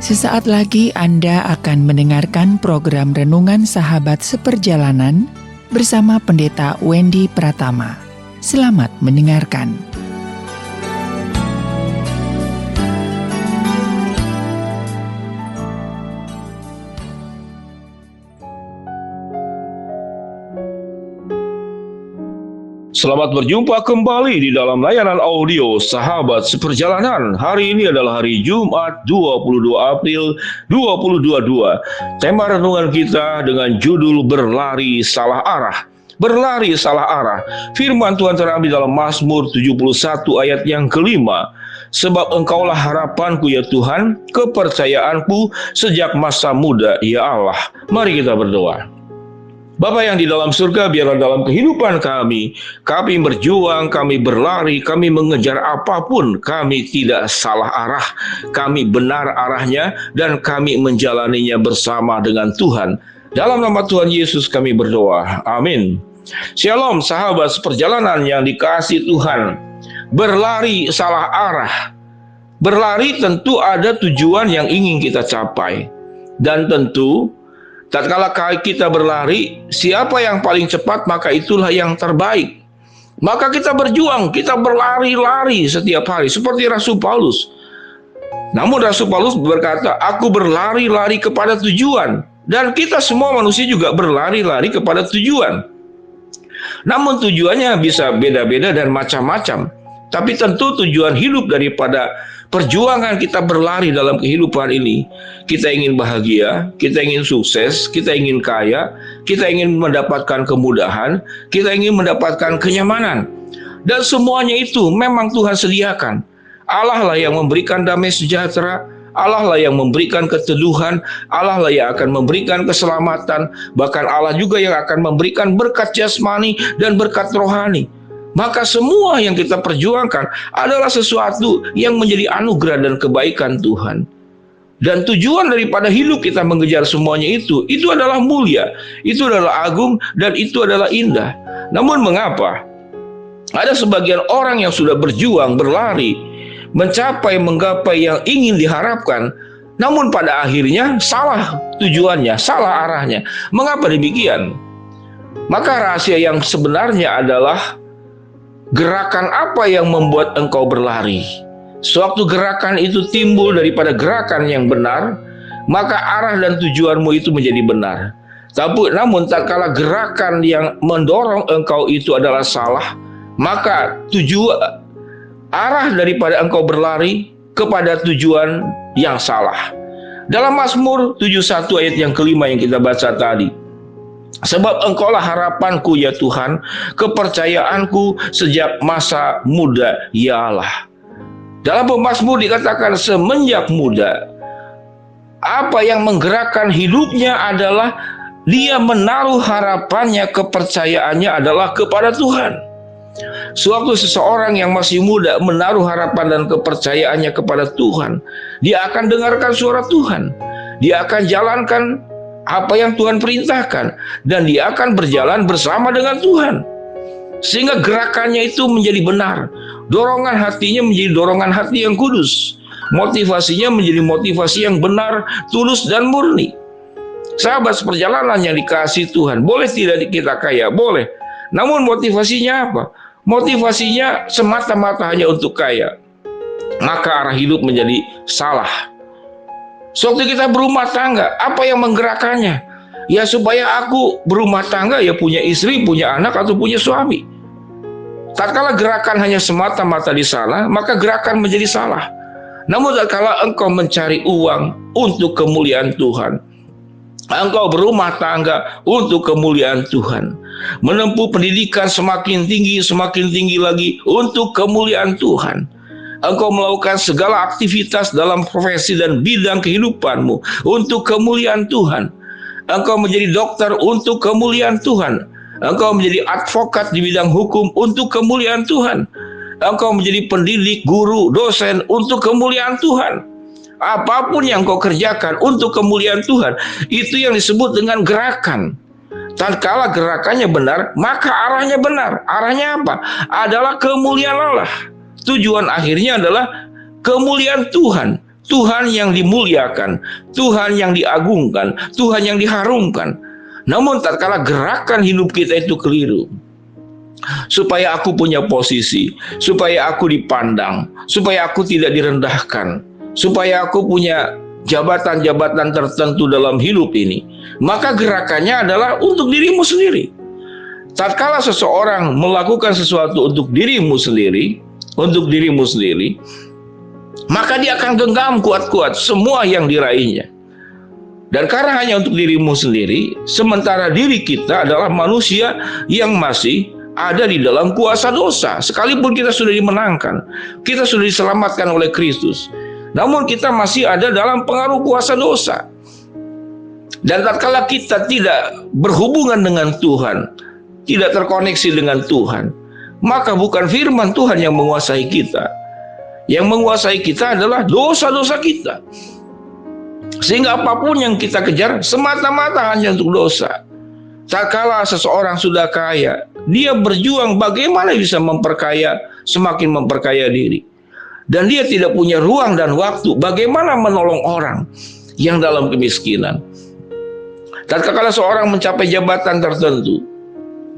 Sesaat lagi Anda akan mendengarkan program Renungan Sahabat Seperjalanan bersama Pendeta Wendy Pratama. Selamat mendengarkan. Selamat berjumpa kembali di dalam layanan audio Sahabat Seperjalanan. Hari ini adalah hari Jumat 22 April 2022. Tema renungan kita dengan judul Berlari Salah Arah. Berlari salah arah. Firman Tuhan terambil dalam Mazmur 71 ayat yang kelima. Sebab Engkaulah harapanku ya Tuhan, kepercayaanku sejak masa muda ya Allah. Mari kita berdoa. Bapa yang di dalam surga, biarlah dalam kehidupan kami berjuang, kami berlari, kami mengejar apapun, kami tidak salah arah, kami benar arahnya, dan kami menjalaninya bersama dengan Tuhan. Dalam nama Tuhan Yesus kami berdoa, amin. Shalom sahabat seperjalanan yang dikasihi Tuhan. Berlari salah arah. Berlari tentu ada tujuan yang ingin kita capai. Dan tentu tatkala kita berlari, siapa yang paling cepat maka itulah yang terbaik. Maka kita berjuang, kita berlari-lari setiap hari seperti Rasul Paulus. Namun Rasul Paulus berkata, aku berlari-lari kepada tujuan. Dan kita semua manusia juga berlari-lari kepada tujuan. Namun tujuannya bisa beda-beda dan macam-macam. Tapi tentu tujuan hidup daripada perjuangan kita berlari dalam kehidupan ini, kita ingin bahagia, kita ingin sukses, kita ingin kaya, kita ingin mendapatkan kemudahan, kita ingin mendapatkan kenyamanan. Dan semuanya itu memang Tuhan sediakan. Allah lah yang memberikan damai sejahtera, Allah lah yang memberikan keteduhan, Allah lah yang akan memberikan keselamatan, bahkan Allah juga yang akan memberikan berkat jasmani dan berkat rohani. Maka semua yang kita perjuangkan adalah sesuatu yang menjadi anugerah dan kebaikan Tuhan. Dan tujuan daripada hidup kita mengejar semuanya itu adalah mulia, itu adalah agung, dan itu adalah indah. Namun mengapa ada sebagian orang yang sudah berjuang, berlari, menggapai yang ingin diharapkan, namun pada akhirnya salah tujuannya, salah arahnya. Mengapa demikian? Maka rahasia yang sebenarnya adalah gerakan apa yang membuat engkau berlari. Sewaktu gerakan itu timbul daripada gerakan yang benar, maka arah dan tujuanmu itu menjadi benar. Namun tatkala gerakan yang mendorong engkau itu adalah salah, maka arah daripada engkau berlari kepada tujuan yang salah. Dalam Mazmur 71 ayat yang kelima yang kita baca tadi, sebab Engkaulah harapanku ya Tuhan, kepercayaanku sejak masa muda ya Allah. Dalam pemazmur dikatakan semenjak muda. Apa yang menggerakkan hidupnya adalah dia menaruh harapannya, kepercayaannya adalah kepada Tuhan. Sewaktu seseorang yang masih muda menaruh harapan dan kepercayaannya kepada Tuhan, dia akan dengarkan suara Tuhan. Dia akan jalankan apa yang Tuhan perintahkan, dan dia akan berjalan bersama dengan Tuhan. Sehingga gerakannya itu menjadi benar. Dorongan hatinya menjadi dorongan hati yang kudus. Motivasinya menjadi motivasi yang benar, tulus, dan murni. Sahabat seperjalanan yang dikasihi Tuhan, boleh tidak kita kaya? Boleh. Namun motivasinya apa? Motivasinya semata-mata hanya untuk kaya. Maka arah hidup menjadi salah. Sewaktu kita berumah tangga, apa yang menggerakkannya? Ya supaya aku berumah tangga, ya punya istri, punya anak, atau punya suami. Tatkala gerakan hanya semata-mata di sana, maka gerakan menjadi salah. Namun tatkala engkau mencari uang untuk kemuliaan Tuhan, engkau berumah tangga untuk kemuliaan Tuhan, menempuh pendidikan semakin tinggi lagi untuk kemuliaan Tuhan. Engkau melakukan segala aktivitas dalam profesi dan bidang kehidupanmu untuk kemuliaan Tuhan. Engkau menjadi dokter untuk kemuliaan Tuhan. Engkau menjadi advokat di bidang hukum untuk kemuliaan Tuhan. Engkau menjadi pendidik, guru, dosen untuk kemuliaan Tuhan. Apapun yang kau kerjakan untuk kemuliaan Tuhan, itu yang disebut dengan gerakan. Tatkala gerakannya benar, maka arahnya benar. Arahnya apa? Adalah kemuliaan Allah. Tujuan akhirnya adalah kemuliaan Tuhan. Tuhan yang dimuliakan, Tuhan yang diagungkan, Tuhan yang diharumkan. Namun tatkala gerakan hidup kita itu keliru, supaya aku punya posisi, supaya aku dipandang, supaya aku tidak direndahkan, supaya aku punya jabatan-jabatan tertentu dalam hidup ini, maka gerakannya adalah untuk dirimu sendiri. Tatkala seseorang melakukan sesuatu untuk dirimu sendiri, maka dia akan genggam kuat-kuat semua yang diraihnya. Dan karena hanya untuk dirimu sendiri, sementara diri kita adalah manusia yang masih ada di dalam kuasa dosa. Sekalipun kita sudah dimenangkan, kita sudah diselamatkan oleh Kristus, namun kita masih ada dalam pengaruh kuasa dosa. Dan tatkala kita tidak berhubungan dengan Tuhan, tidak terkoneksi dengan Tuhan, maka bukan firman Tuhan yang menguasai kita. Yang menguasai kita adalah dosa-dosa kita. Sehingga apapun yang kita kejar semata-mata hanya untuk dosa. Tatkala seseorang sudah kaya, dia berjuang bagaimana bisa semakin memperkaya diri. Dan dia tidak punya ruang dan waktu bagaimana menolong orang yang dalam kemiskinan. Tatkala seorang mencapai jabatan tertentu,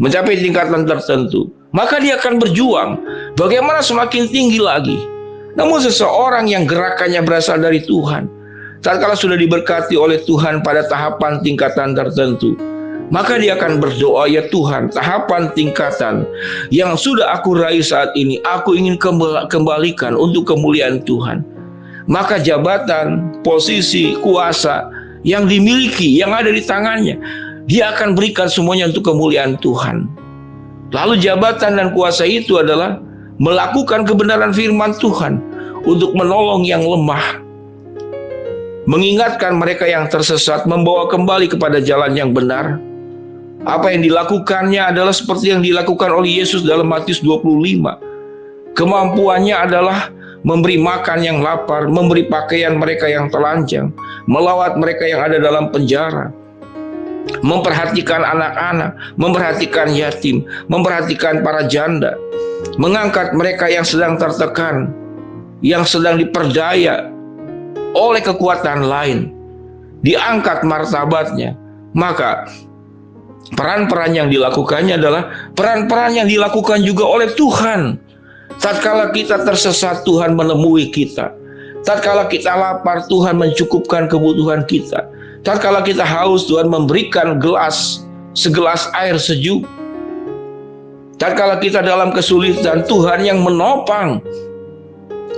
mencapai tingkatan tertentu, maka dia akan berjuang bagaimana semakin tinggi lagi. Namun seseorang yang gerakannya berasal dari Tuhan, tatkala sudah diberkati oleh Tuhan pada tahapan tingkatan tertentu, maka dia akan berdoa, ya Tuhan, tahapan tingkatan yang sudah aku raih saat ini, aku ingin kembalikan untuk kemuliaan Tuhan. Maka jabatan, posisi, kuasa yang dimiliki, yang ada di tangannya, dia akan berikan semuanya untuk kemuliaan Tuhan. Lalu jabatan dan kuasa itu adalah melakukan kebenaran firman Tuhan untuk menolong yang lemah, mengingatkan mereka yang tersesat, membawa kembali kepada jalan yang benar. Apa yang dilakukannya adalah seperti yang dilakukan oleh Yesus dalam Matius 25. Kemampuannya adalah memberi makan yang lapar, memberi pakaian mereka yang telanjang, melawat mereka yang ada dalam penjara, memperhatikan anak-anak, memperhatikan yatim, memperhatikan para janda, mengangkat mereka yang sedang tertekan, yang sedang diperdaya oleh kekuatan lain, diangkat martabatnya. Maka peran-peran yang dilakukannya adalah peran-peran yang dilakukan juga oleh Tuhan. Tatkala kita tersesat, Tuhan menemui kita. Tatkala kita lapar, Tuhan mencukupkan kebutuhan kita. Tatkala kita haus, Tuhan memberikan segelas air sejuk. Tatkala kita dalam kesulitan, Tuhan yang menopang.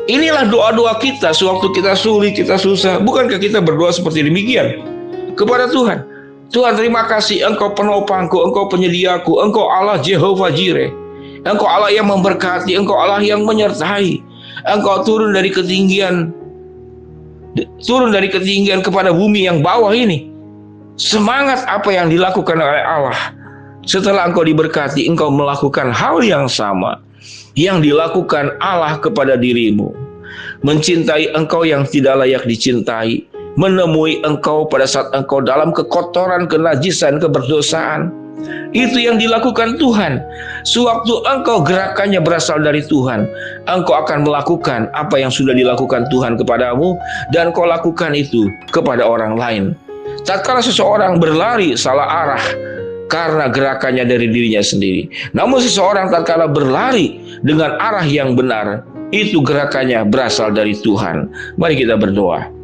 Inilah doa-doa kita sewaktu kita sulit, kita susah. Bukankah kita berdoa seperti demikian kepada Tuhan? Tuhan, terima kasih, Engkau penopangku, Engkau penyediaku, Engkau Allah Jehovah Jireh. Engkau Allah yang memberkati, Engkau Allah yang menyertai. Engkau turun dari ketinggian kepada bumi yang bawah ini. Semangat apa yang dilakukan oleh Allah. Setelah engkau diberkati, engkau melakukan hal yang sama yang dilakukan Allah kepada dirimu. Mencintai engkau yang tidak layak dicintai, menemui engkau pada saat engkau dalam kekotoran, kenajisan, keberdosaan. Itu yang dilakukan Tuhan. Sewaktu engkau gerakannya berasal dari Tuhan, engkau akan melakukan apa yang sudah dilakukan Tuhan kepadamu, dan kau lakukan itu kepada orang lain. Tatkala seseorang berlari salah arah karena gerakannya dari dirinya sendiri, namun seseorang tatkala berlari dengan arah yang benar, itu gerakannya berasal dari Tuhan. Mari kita berdoa.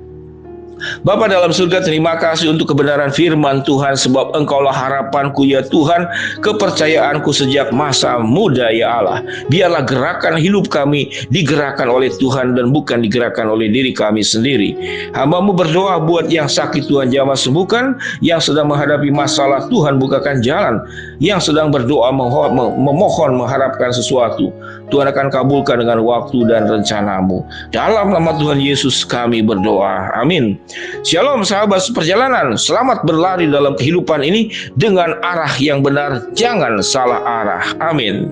Bapa dalam surga, terima kasih untuk kebenaran firman Tuhan, sebab Engkaulah harapanku ya Tuhan, kepercayaanku sejak masa muda ya Allah. Biarlah gerakan hidup kami digerakkan oleh Tuhan dan bukan digerakkan oleh diri kami sendiri. Hamba-Mu berdoa buat yang sakit, Tuhan jamah sembuhkan, yang sedang menghadapi masalah, Tuhan bukakan jalan, yang sedang berdoa memohon mengharapkan sesuatu, Tuhan akan kabulkan dengan waktu dan rencana-Mu. Dalam nama Tuhan Yesus kami berdoa, amin. Shalom sahabat seperjalanan, selamat berlari dalam kehidupan ini dengan arah yang benar, jangan salah arah, amin.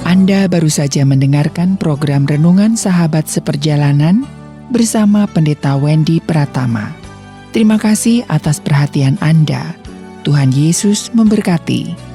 Anda baru saja mendengarkan program Renungan Sahabat Seperjalanan bersama Pendeta Wendy Pratama. Terima kasih atas perhatian Anda. Tuhan Yesus memberkati.